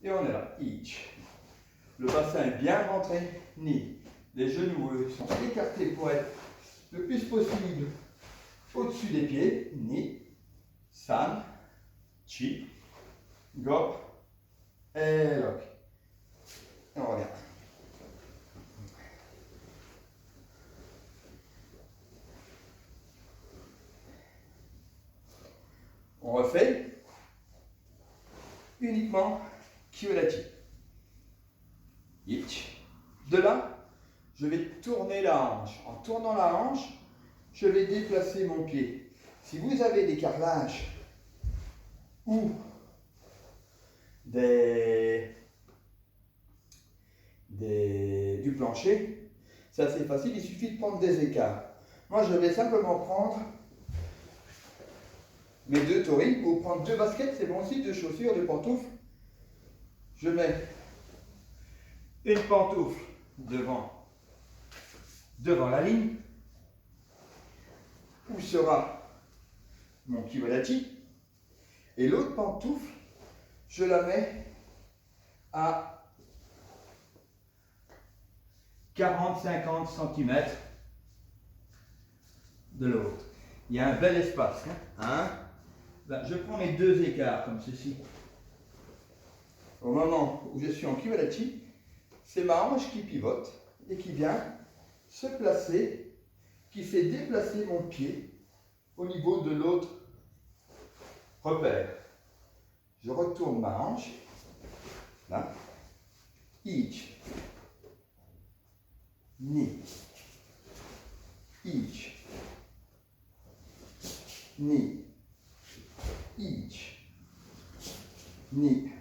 Et on est là. Ich. Le bassin est bien rentré. Ni. Les genoux sont écartés pour être le plus possible au-dessus des pieds. Ni. San. Chi. Go. Et lock. Et on revient. On refait uniquement Kyodachi. Ich. De là, je vais tourner la hanche. En tournant la hanche, je vais déplacer mon pied. Si vous avez des carrelages ou du plancher, c'est assez facile, il suffit de prendre des écarts. Moi, je vais simplement prendre mes deux toris, ou prendre deux baskets, c'est bon aussi, deux chaussures, deux pantoufles. Je mets une pantoufle devant la ligne, où sera mon Kyodachi, et l'autre pantoufle, je la mets à 40-50 cm de l'autre. Il y a un bel espace. Ben, je prends mes deux écarts comme ceci. Au moment où je suis en Kyodachi, c'est ma hanche qui pivote et qui vient se placer, qui fait déplacer mon pied au niveau de l'autre repère. Je retourne ma hanche. Là. Ich. Ni. Ich. Ni. Ich. Ni.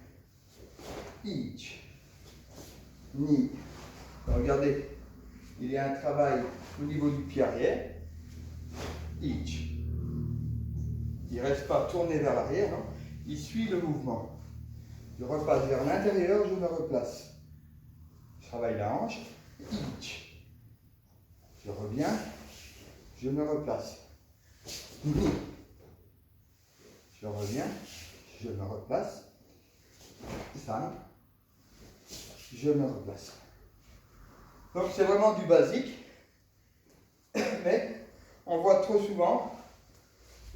Ich. Ni. Regardez, il y a un travail au niveau du pied arrière. Ich. Il ne reste pas tourné vers l'arrière, non? Il suit le mouvement. Je repasse vers l'intérieur, je me replace. Je travaille la hanche. Ich. Je reviens, je me replace. Ni. Je reviens, je me replace. San. Je me replace. Donc c'est vraiment du basique, mais on voit trop souvent,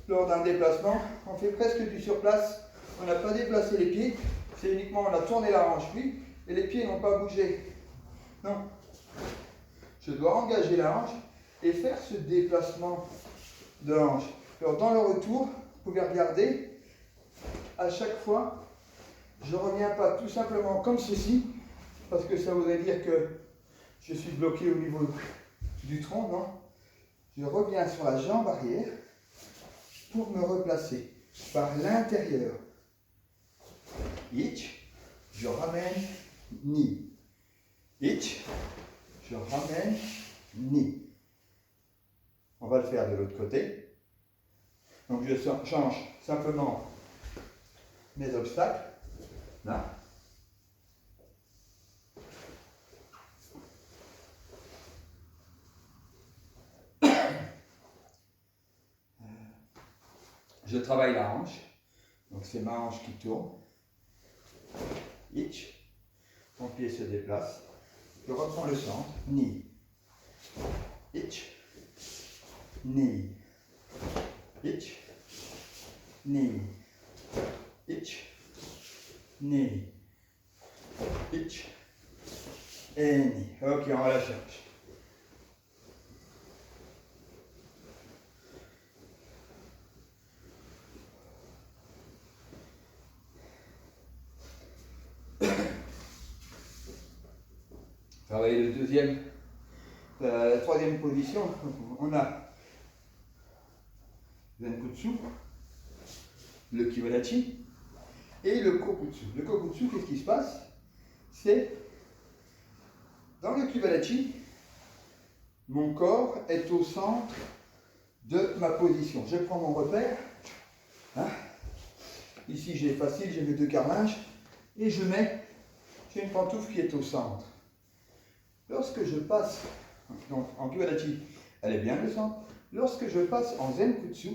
lors d'un déplacement, on fait presque du surplace, on n'a pas déplacé les pieds, c'est uniquement on a tourné la hanche, oui, et les pieds n'ont pas bougé. Non, je dois engager la hanche et faire ce déplacement de hanche. Alors dans le retour, vous pouvez regarder, à chaque fois, je ne reviens pas tout simplement comme ceci, parce que ça voudrait dire que je suis bloqué au niveau du tronc, non? Je reviens sur la jambe arrière pour me replacer par l'intérieur. Ich, je ramène, ni. Ich, je ramène, ni. On va le faire de l'autre côté. Donc je change simplement mes obstacles. Là. Je travaille la hanche, donc c'est ma hanche qui tourne. Ich, mon pied se déplace. Je reprends le centre. Ni. Ich. Ni. Ich. Ni. Ich. Ni. Ich. Et ni. Ok, on relâche la hanche. Travailler la troisième position, on a Zenkutsu, le Kyodachi et le Kokutsu. Le Kokutsu, qu'est-ce qui se passe? C'est dans le Kyodachi, mon corps est au centre de ma position. Je prends mon repère. Ici, j'ai facile, j'ai mes deux carrelages et j'ai une pantoufle qui est au centre. Lorsque je passe, donc en Kyodachi, elle est bien le centre. Lorsque je passe en Zenkutsu,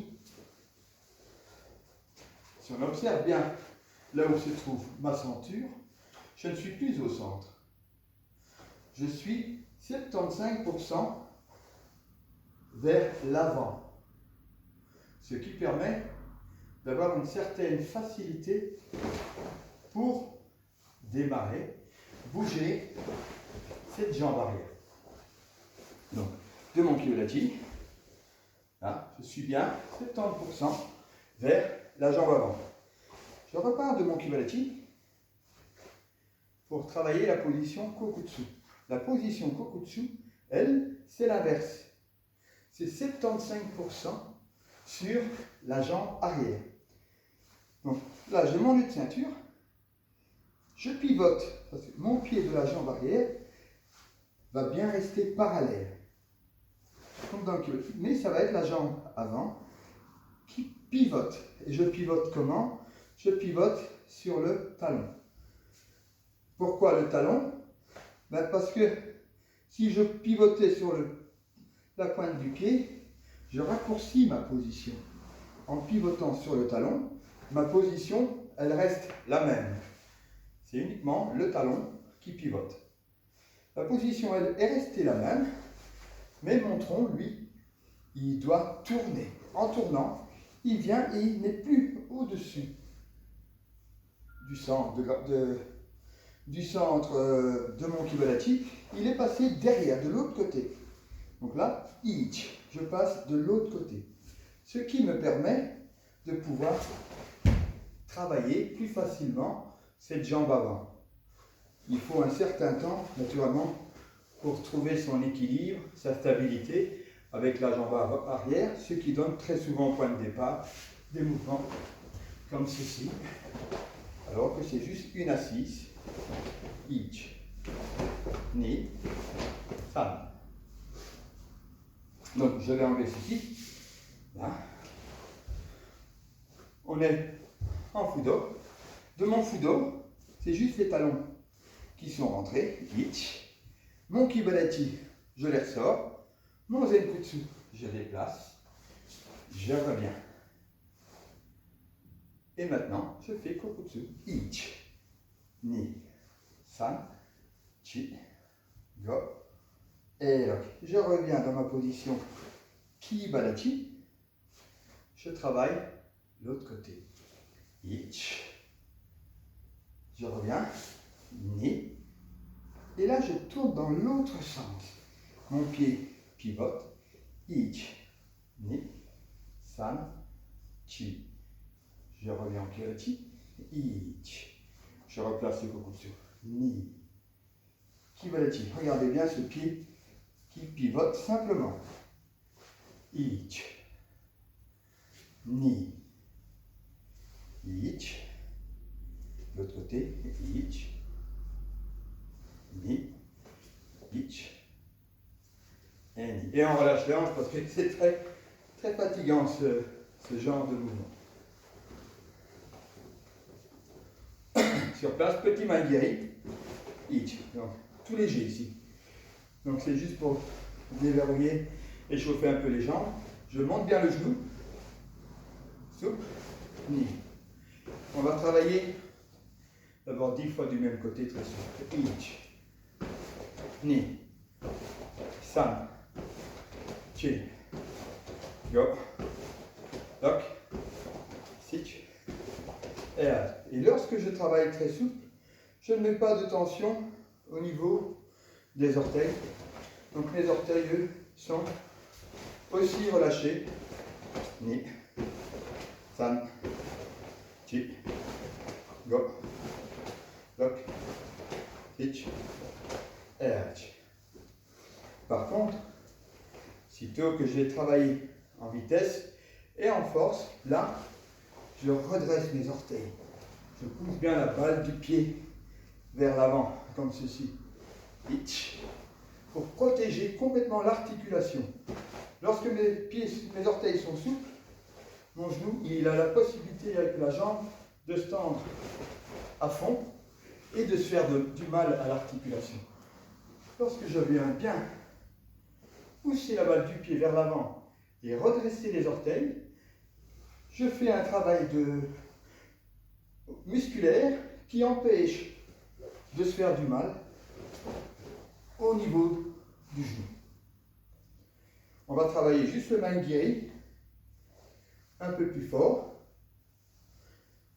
si on observe bien là où se trouve ma ceinture, je ne suis plus au centre. Je suis 75% vers l'avant. Ce qui permet d'avoir une certaine facilité pour démarrer, bouger cette jambe arrière. Donc, de mon pied latine, là, je suis bien 70% vers la jambe avant. Je repars de mon Kibalachi pour travailler la position Kokutsu. La position Kokutsu, elle, c'est l'inverse. C'est 75% sur la jambe arrière. Donc là, j'ai mon nœud de ceinture. Je pivote, parce que mon pied de la jambe arrière va bien rester parallèle. Comme dans le Kibalachi. Mais ça va être la jambe avant qui pivote. Et je pivote comment? Je pivote sur le talon. Pourquoi le talon? Ben parce que si je pivotais sur la pointe du pied, je raccourcis ma position. En pivotant sur le talon, ma position, elle reste la même. C'est uniquement le talon qui pivote. La position, elle est restée la même, mais mon tronc, lui, il doit tourner. En tournant, il vient et il n'est plus au-dessus du centre de mon Kibalachi, il est passé derrière, de l'autre côté. Donc là, ich, je passe de l'autre côté. Ce qui me permet de pouvoir travailler plus facilement cette jambe avant. Il faut un certain temps, naturellement, pour trouver son équilibre, sa stabilité avec la jambe arrière, ce qui donne très souvent au point de départ des mouvements comme ceci, alors que c'est juste une assise. Ich, ni, san. Donc je vais enlever ceci. Là. On est en fudo. De mon fudo, c'est juste les talons qui sont rentrés. Ich. Mon Kibalachi, je les ressors. Mon Zenkutsu, je déplace. Je reviens. Et maintenant, je fais Kokutsu. Ich, ni, san, chi, go. Et donc, je reviens dans ma position Kibalachi. Je travaille l'autre côté. Ich. Je reviens. Ni. Et là, je tourne dans l'autre sens. Mon pied pivote. Ich. Ni. San. Chi. Je reviens en Kibalachi. Ich. Je replace le Kokutsu. Ni. Kibalachi. Regardez bien ce pied qui pivote simplement. Ich. Ni. Ich. L'autre côté. Ich. Ni. Ich. Et ni. Et on relâche les hanches parce que c'est très, très fatigant ce genre de mouvement. Sur place, petit maigiri. Ich. Donc, tout léger ici. Donc c'est juste pour déverrouiller et chauffer un peu les jambes. Je monte bien le genou. Souple. Ni. On va travailler d'abord 10 fois du même côté, très souple. Ich. Ni. San. Chi. Go. Lock. Sich. Et lorsque je travaille très souple, je ne mets pas de tension au niveau des orteils. Donc mes orteils, eux, sont aussi relâchés. Ni. San. Chi. Go. Lock. Sich. Erch. Par contre, sitôt que j'ai travaillé en vitesse et en force, là, je redresse mes orteils. Je pousse bien la balle du pied vers l'avant, comme ceci. Ich. Pour protéger complètement l'articulation. Lorsque mes orteils sont souples, mon genou, il a la possibilité avec la jambe de se tendre à fond et de se faire du mal à l'articulation. Lorsque je viens bien pousser la balle du pied vers l'avant et redresser les orteils, je fais un travail musculaire qui empêche de se faire du mal au niveau du genou. On va travailler juste le Main-Giri, un peu plus fort.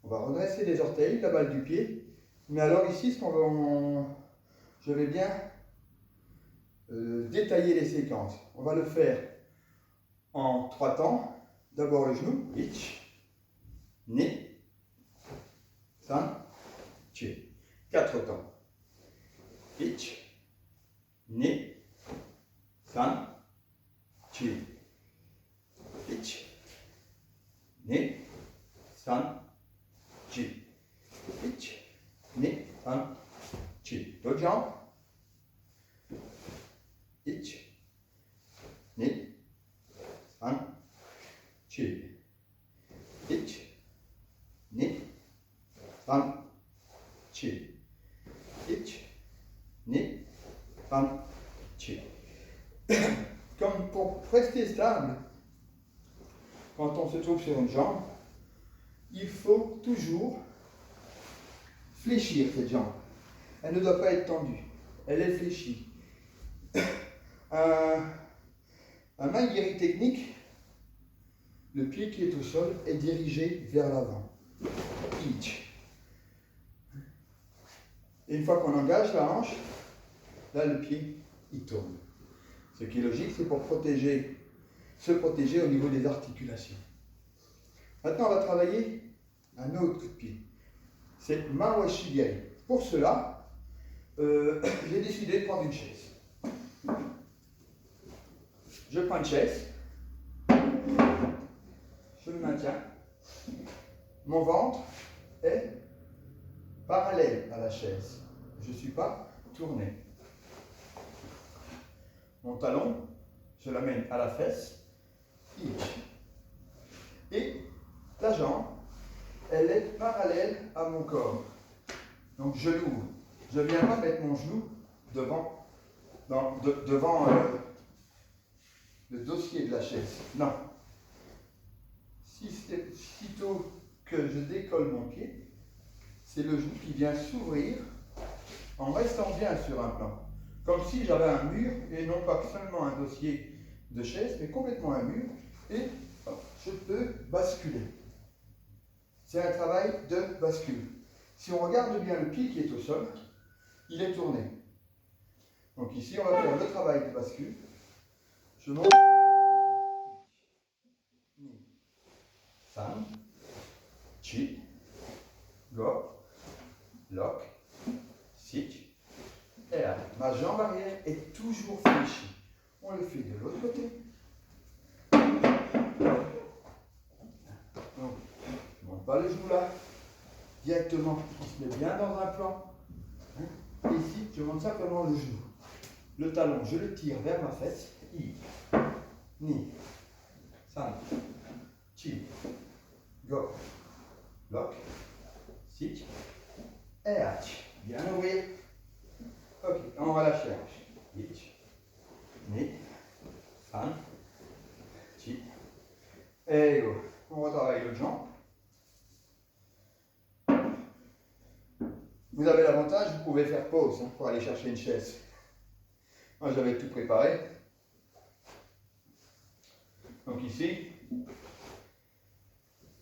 On va redresser les orteils, la balle du pied. Mais alors ici, je vais bien détailler les séquences. On va le faire en 3 temps. D'abord le genou, ich, ni, san, tu. 4 temps. Ich, ni, san, tu. Ich, ni, san, tu. Ich, ni, san, tu. L'autre jambe. Ich, ni, san, tu. Ich, ni, san, tu. Ich, ni, san, tu. Comme pour rester stable, quand on se trouve sur une jambe, il faut toujours fléchir cette jambe. Elle ne doit pas être tendue, elle est fléchie. Un Main-Giri technique, le pied qui est au sol est dirigé vers l'avant. Ich. Et une fois qu'on engage la hanche, là le pied il tourne. Ce qui est logique, c'est pour se protéger au niveau des articulations. Maintenant, on va travailler un autre pied. C'est Mawashi-Giri. Pour cela, j'ai décidé de prendre une chaise. Je prends une chaise, je me maintiens, mon ventre est parallèle à la chaise, je ne suis pas tourné. Mon talon, je l'amène à la fesse, et la jambe, elle est parallèle à mon corps. Donc je l'ouvre, je ne viens pas mettre mon genou devant le dossier de la chaise. Non. Sitôt que je décolle mon pied, c'est le genou qui vient s'ouvrir en restant bien sur un plan. Comme si j'avais un mur et non pas seulement un dossier de chaise, mais complètement un mur. Et je peux basculer. C'est un travail de bascule. Si on regarde bien le pied qui est au sol, il est tourné. Donc ici, on va faire le travail de bascule. Je monte. San, chi, go, lock, sit, et là. Ma jambe arrière est toujours fléchie. On le fait de l'autre côté. Donc, je ne monte pas le genou là. Directement, il se met bien dans un plan. Et ici, je monte simplement le genou. Le talon, je le tire vers ma fesse. I, ni, san, chi, go, lock, sit, et hatch. Bien ouvrir. Ok, on va lâcher la hanche. Ich, ni, san, chi, et go. On retravaille l'autre jambe. Vous avez l'avantage, vous pouvez faire pause pour aller chercher une chaise. Moi, j'avais tout préparé. Donc ici,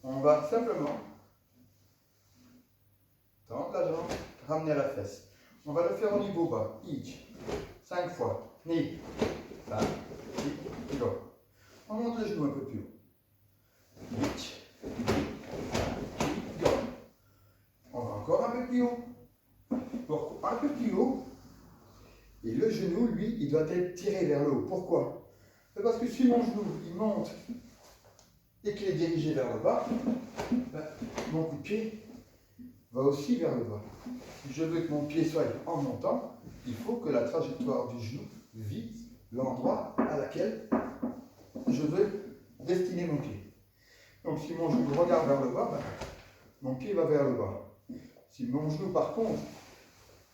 on va simplement tendre la jambe, ramener à la fesse. On va le faire au niveau bas. Ich, 5 fois. Ni, san, chi, go. On monte le genou un peu plus haut. Ich, ni, san, chi, go. On va encore un peu plus haut. Un peu plus haut. Et le genou, lui, il doit être tiré vers le haut. Pourquoi? Parce que si mon genou, il monte et qu'il est dirigé vers le bas, ben, mon coup de pied va aussi vers le bas. Si je veux que mon pied soit en montant, il faut que la trajectoire du genou vise l'endroit à laquelle je veux destiner mon pied. Donc si mon genou regarde vers le bas, ben, mon pied va vers le bas. Si mon genou, par contre,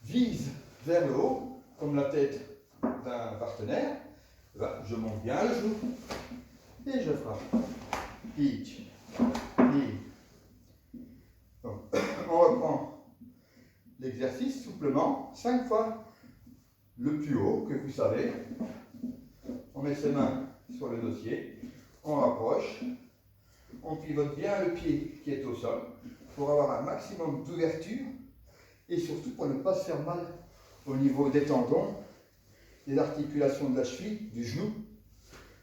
vise vers le haut, comme la tête d'un partenaire, ben, je monte bien le genou et je frappe. Ich, ni. Donc, on reprend l'exercice souplement 5 fois le plus haut que vous savez. On met ses mains sur le dossier, on rapproche, on pivote bien le pied qui est au sol pour avoir un maximum d'ouverture et surtout pour ne pas se faire mal au niveau des tendons, des articulations de la cheville, du genou.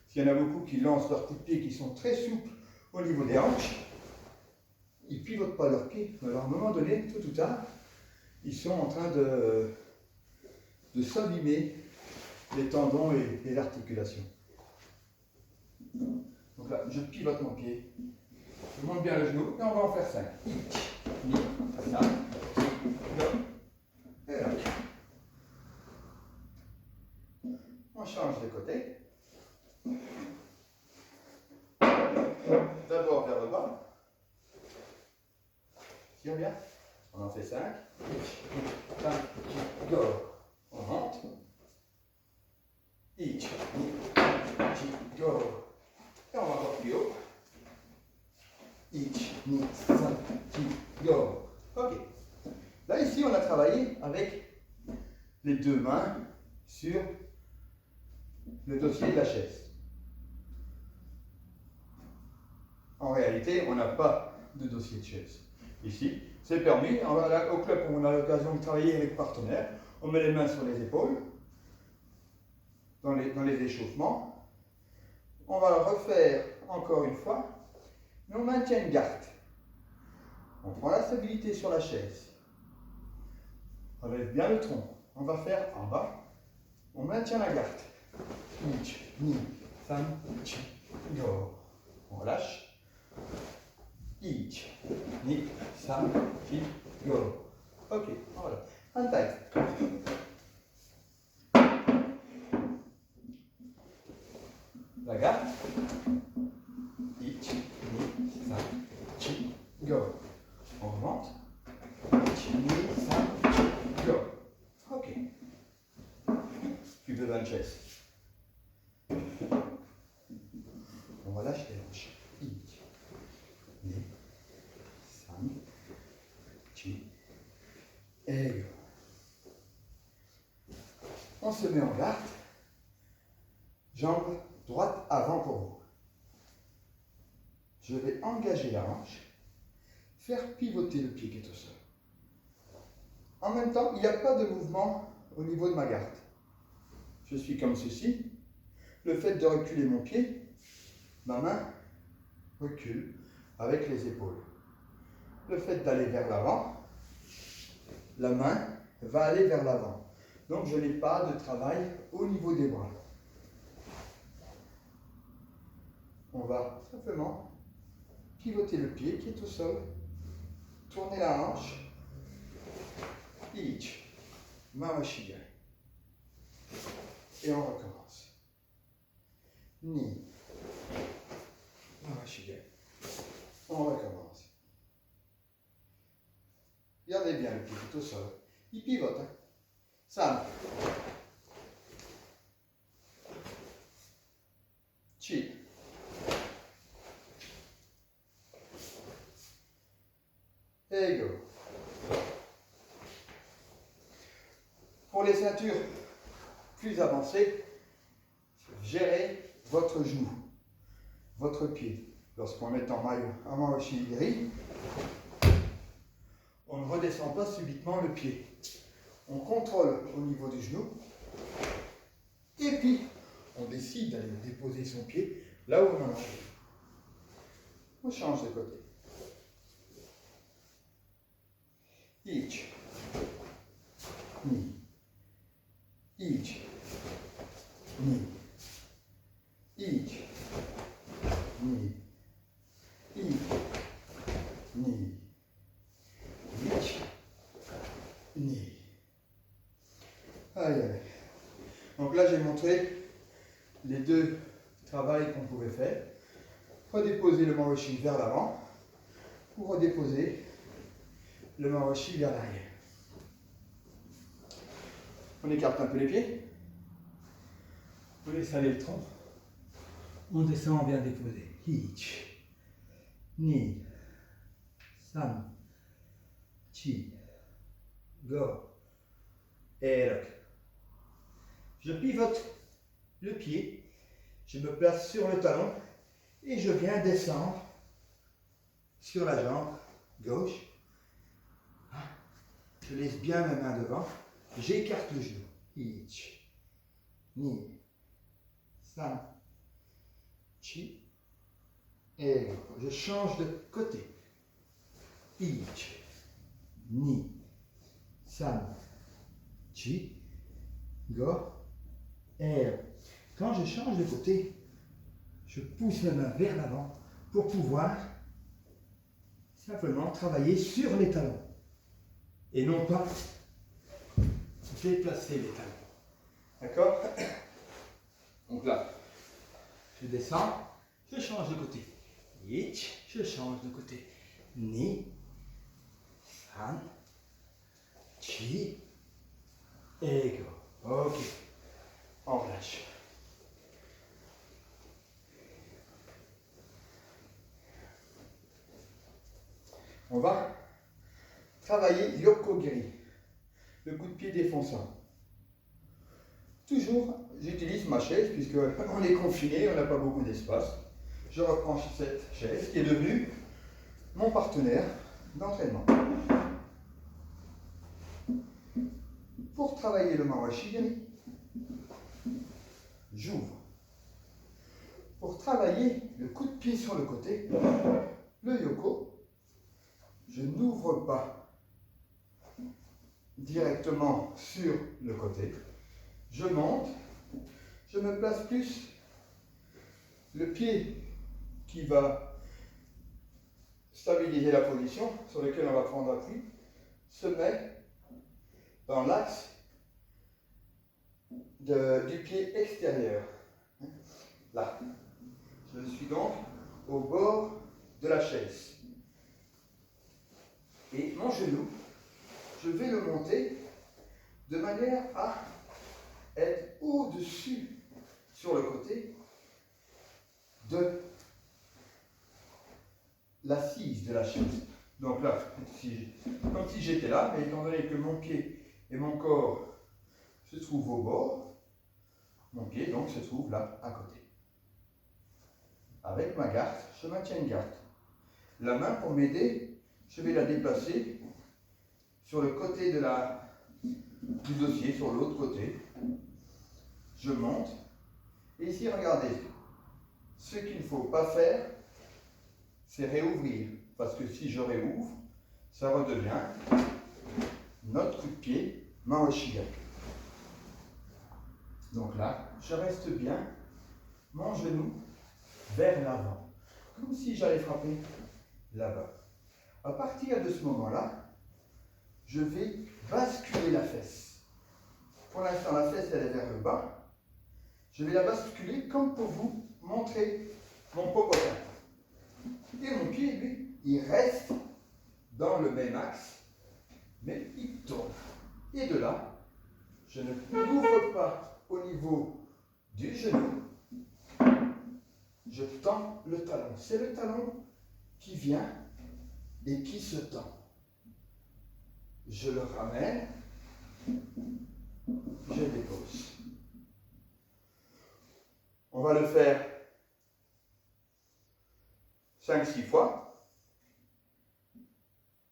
S'il y en a beaucoup qui lancent leurs coups de pied qui sont très souples au niveau des hanches, ils ne pivotent pas leurs pieds. Alors à un moment donné, tôt ou tard, ils sont en train de s'abîmer les tendons et les articulations. Donc là, je pivote mon pied, je monte bien le genou et on va en faire 5. Et là. On change de côté. D'abord vers le bas. Tire bien. On en fait 5. 5, go. On rentre. Go. Et on va encore plus haut. Go. Ok. Là, ici, on a travaillé avec les deux mains sur le dossier de la chaise. En réalité, on n'a pas de dossier de chaise. Ici, c'est permis. Au club, on a l'occasion de travailler avec partenaires. On met les mains sur les épaules, dans les échauffements. On va le refaire encore une fois, mais on maintient une garde. On prend la stabilité sur la chaise. On lève bien le tronc. On va faire en bas. On maintient la garde. Go. On relâche. Go. Ok, voilà. Un taille. La garde. Go. On remonte. Go. Ok. Plus besoin de chaise. On relâche les hanches. Et go. On se met en garde. Jambe droite avant pour vous. Je vais engager la hanche, faire pivoter le pied qui est au sol. En même temps, il n'y a pas de mouvement au niveau de ma garde. Je suis comme ceci. Le fait de reculer mon pied, ma main recule avec les épaules. Le fait d'aller vers l'avant, la main va aller vers l'avant. Donc je n'ai pas de travail au niveau des bras. On va simplement pivoter le pied qui est au sol, tourner la hanche, Mawashigai. Et on recommence. Ni, Mawashigai. On recommence. Regardez bien le pied qui est au sol. Il pivote. Hein. Sam. Chi. Et go. Pour les ceintures plus avancées, gérez votre genou, votre pied. Lorsqu'on est en maillot, en Mawashigai, on ne redescend pas subitement le pied. On contrôle au niveau du genou. Et puis, on décide d'aller déposer son pied là où on en a envie. On change de côté. Ich. Ni. Ich. Ni. Ich. Ni. Ich. Ni. Ich. Ni. Aïe, aïe. Donc là, j'ai montré les deux travails qu'on pouvait faire. Redéposer le mawashi vers l'avant ou redéposer le mawashi vers l'arrière. On écarte un peu les pieds. On laisse aller le tronc. On descend, on vient déposer. Hitch. Ni. Sam. Chi. go, erg. Je pivote le pied, je me place sur le talon et je viens descendre sur la jambe gauche. Je laisse bien ma main devant, j'écarte le genou. Ich, ni, san, chi, et je change de côté. Ich, ni, san, chi, go, et quand je change de côté, je pousse ma main vers l'avant pour pouvoir simplement travailler sur les talons et non pas déplacer les talons. D'accord? Donc là, je descends, je change de côté. Ich, je change de côté. Ni, san, chi, et go. Ok. On relâche. On va travailler Yokogiri, le coup de pied défonçant. Toujours, j'utilise ma chaise puisque on est confiné, on n'a pas beaucoup d'espace. Je reprends cette chaise qui est devenue mon partenaire d'entraînement. Pour travailler le Mawashigiri, j'ouvre. Pour travailler le coup de pied sur le côté, le Yoko, je n'ouvre pas directement sur le côté. Je monte, je me place plus le pied qui va stabiliser la position sur lequel on va prendre appui se met dans l'axe du pied extérieur. Là. Je suis donc au bord de la chaise. Et mon genou, je vais le monter de manière à être au-dessus, sur le côté, de l'assise de la chaise. Donc là, comme si j'étais là, mais étant donné que mon pied et mon corps se trouvent au bord, mon pied donc se trouve là, à côté. Avec ma garde, je maintiens une garde. La main, pour m'aider, je vais la déplacer sur le côté du dossier, sur l'autre côté. Je monte. Et ici, regardez, ce qu'il ne faut pas faire, c'est réouvrir. Parce que si je réouvre, ça redevient notre coup de pied Mawashigiri. Donc là, je reste bien, mon genou vers l'avant, comme si j'allais frapper là-bas. À partir de ce moment-là, je vais basculer la fesse. Pour l'instant, la fesse, elle est vers le bas. Je vais la basculer comme pour vous montrer mon popotin. Et mon pied, lui, il reste dans le même axe, mais il tourne. Et de là, je ne m'ouvre pas au niveau du genou. Je tends le talon. C'est le talon qui vient et qui se tend. Je le ramène, je dépose. On va le faire 5-6 fois.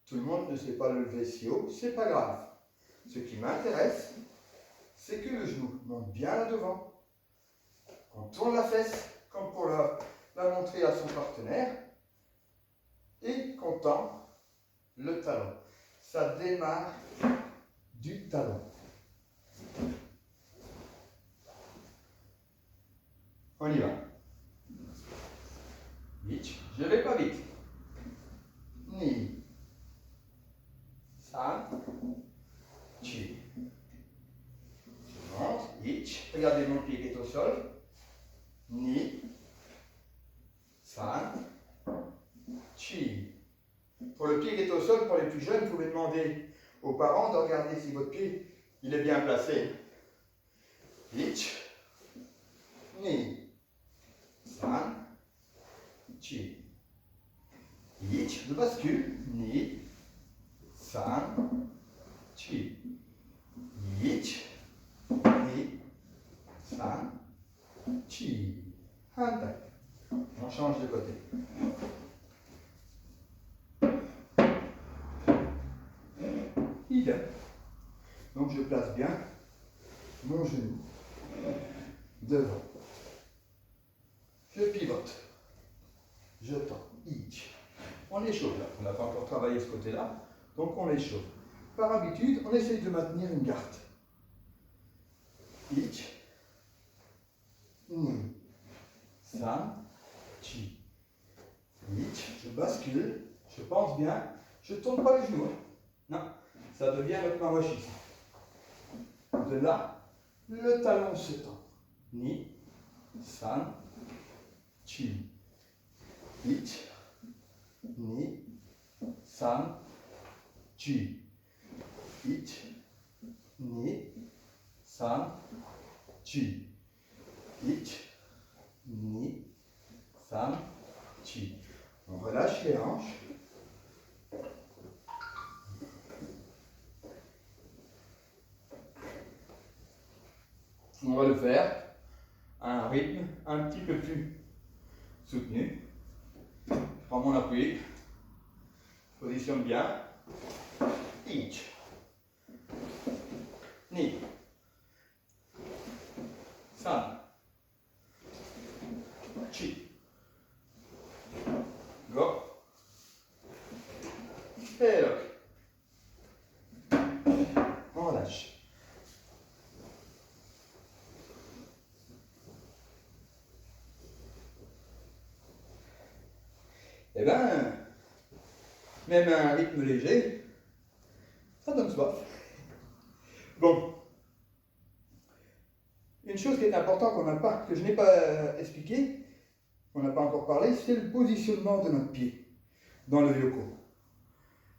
Tout le monde ne sait pas le lever si haut, c'est pas grave. Ce qui m'intéresse, c'est que le genou monte bien là devant. On tourne la fesse, comme pour la montrer à son partenaire, et qu'on tend le talon. Ça démarre du talon. On y va. Vite, je vais pas vite. Ni, san, chi. Je monte, ich. Regardez mon pied qui est au sol. Ni, san, chi. Pour le pied qui est au sol, pour les plus jeunes, vous pouvez demander aux parents de regarder si votre pied il est bien placé. Ich, ni, san, chi. Ich, je bascule. Ni, san, chi, ich, ni, san, chi. Hantai. On change de côté. Idem. Donc je place bien mon genou devant. Je pivote. Je tends. Ich. On l'échauffe là. On n'a pas encore travaillé ce côté-là. Donc on l'échauffe. Par habitude, on essaye de maintenir une garde. Ich. Ni. San. Chi. Ich. Je bascule. Je pense bien. Je ne tourne pas les genoux. Non. Ça devient notre mawashi. De là, le talon se tend. Ni. San. Chi. Ich. Ni. San. Chi. Ich. Ni. San. Chi. Ich. Ni. San. Chi. On relâche les hanches. On va le faire à un rythme un petit peu plus soutenu. Je prends mon appui, je positionne bien. Ich. Ni. San. Chi. Go. Et lock. On relâche. Eh bien, même un rythme léger, ça donne soif. Bon, une chose qui est importante que je n'ai pas expliqué, qu'on n'a pas encore parlé, c'est le positionnement de notre pied dans le yoko.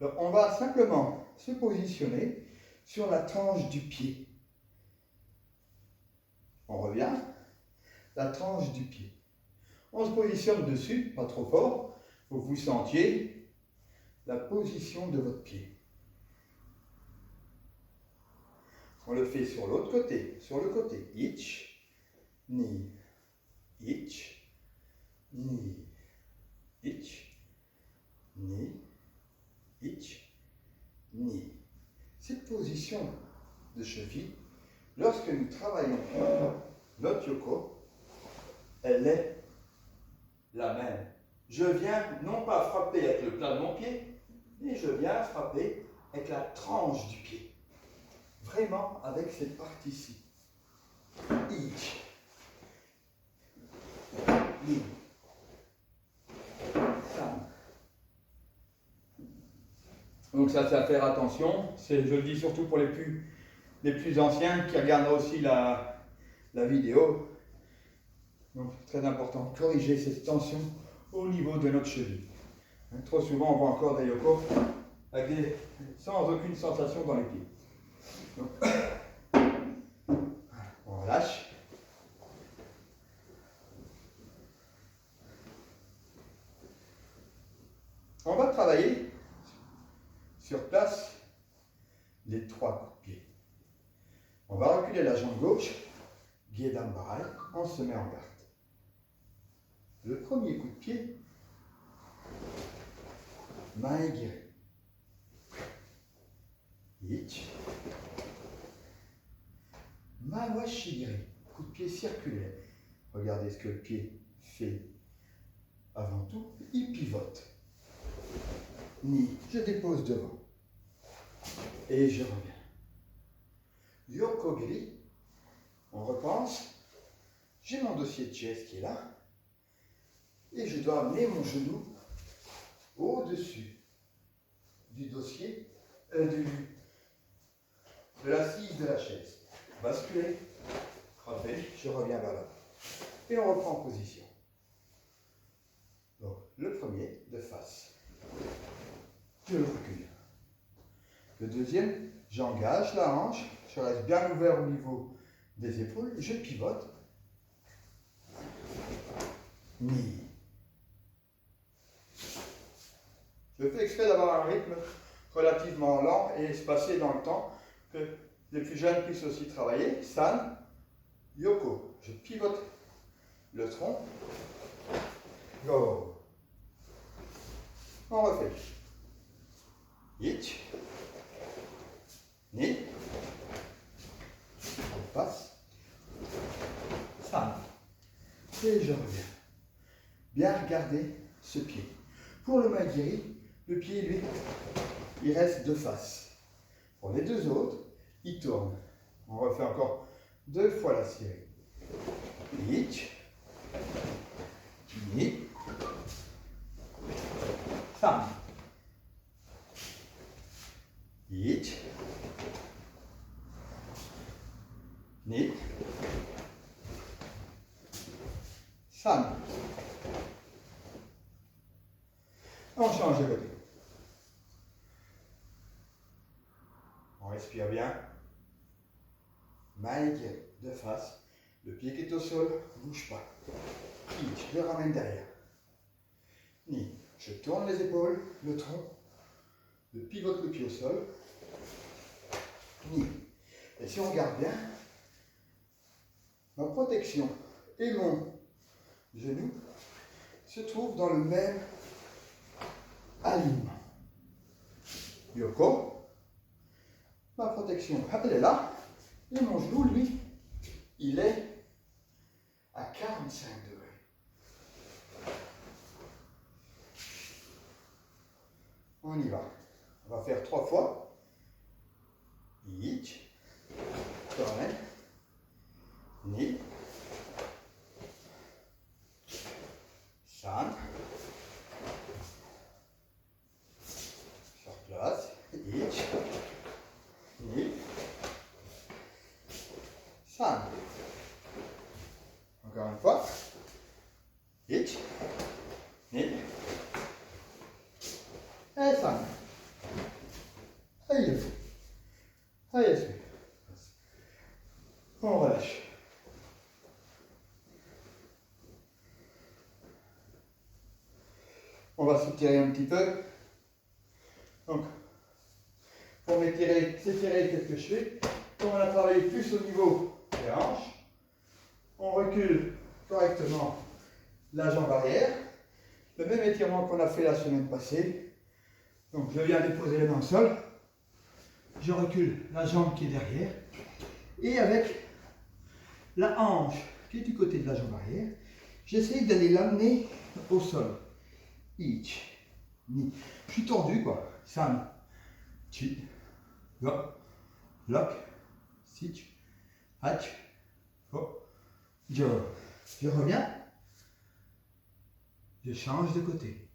Alors, on va simplement se positionner sur la tranche du pied. On revient, la tranche du pied. On se positionne dessus, pas trop fort, pour que vous sentiez la position de votre pied. On le fait sur l'autre côté, sur le côté. Ich, ni, ich, ni, ich, ni, ich, ni. Cette position de cheville, lorsque nous travaillons notre yoko, elle est la même. Je viens non pas frapper avec le plat de mon pied, mais je viens frapper avec la tranche du pied. Vraiment avec cette partie-ci. Ich. Ni. San. Donc ça, c'est à faire attention. Je le dis surtout pour les plus anciens qui regardent aussi la vidéo. Donc très important, corriger cette tension au niveau de notre cheville. Trop souvent, on voit encore des yokos sans aucune sensation dans les pieds. Donc, on relâche. On va travailler sur place les 3 coups de pied. On va reculer la jambe gauche, Gedan Barai, on se met en garde. Le premier coup de pied, main aiguë. Ich. Mawashigiri, coup de pied circulaire. Regardez ce que le pied fait. Avant tout, il pivote. Ni, je dépose devant. Et je reviens. Yokogiri, on repense. J'ai mon dossier de chaise qui est là. Et je dois amener mon genou au-dessus du dossier, de l'assise de la chaise. Basculer, frapper, je reviens vers là. Et on reprend en position. Donc, le premier, de face. Je le recule. Le deuxième, j'engage la hanche, je reste bien ouvert au niveau des épaules, je pivote. Ni. Je fais exprès d'avoir un rythme relativement lent et espacé dans le temps que les plus jeunes puissent aussi travailler. San, Yoko. Je pivote le tronc. Go. On refait. Ich. Ni. On passe. San. Et je reviens. Bien regarder ce pied. Pour le Maigiri, le pied, lui, il reste de face. Pour les deux autres, il tourne. On refait encore 2 fois la série. Ich. Ni. San. Ich. Ni. San. On change de côté. On respire bien. Maigiri de face. Le pied qui est au sol ne bouge pas. Ich, je le ramène derrière. Ni. Je tourne les épaules, le tronc. Je pivote le pied au sol. Ni. Et si on regarde bien, ma protection et mon genou se trouvent dans le même alignement. Yoko. Ma protection, elle est là. Et mon genou, lui, il est à 45 degrés. On y va. On va faire 3 fois. Ich. Tourne. Ni. San. Sur place. Ich. Ni. San. Encore une fois. Ich. Ni. Et San. Allez. Allez. On relâche. On va s'étirer un petit peu. Donc, pour m'étirer, s'étirer, qu'est-ce que je fais? Comme on a travaillé plus au niveau des hanches, on recule correctement la jambe arrière. Le même étirement qu'on a fait la semaine passée. Donc, je viens déposer les mains au sol. Je recule la jambe qui est derrière. Et avec la hanche qui est du côté de la jambe arrière, j'essaye d'aller l'amener au sol. Ich, ni. Je suis tendu quoi. San, chi, go, lock, sich, hach, go. Je reviens. Je change de côté.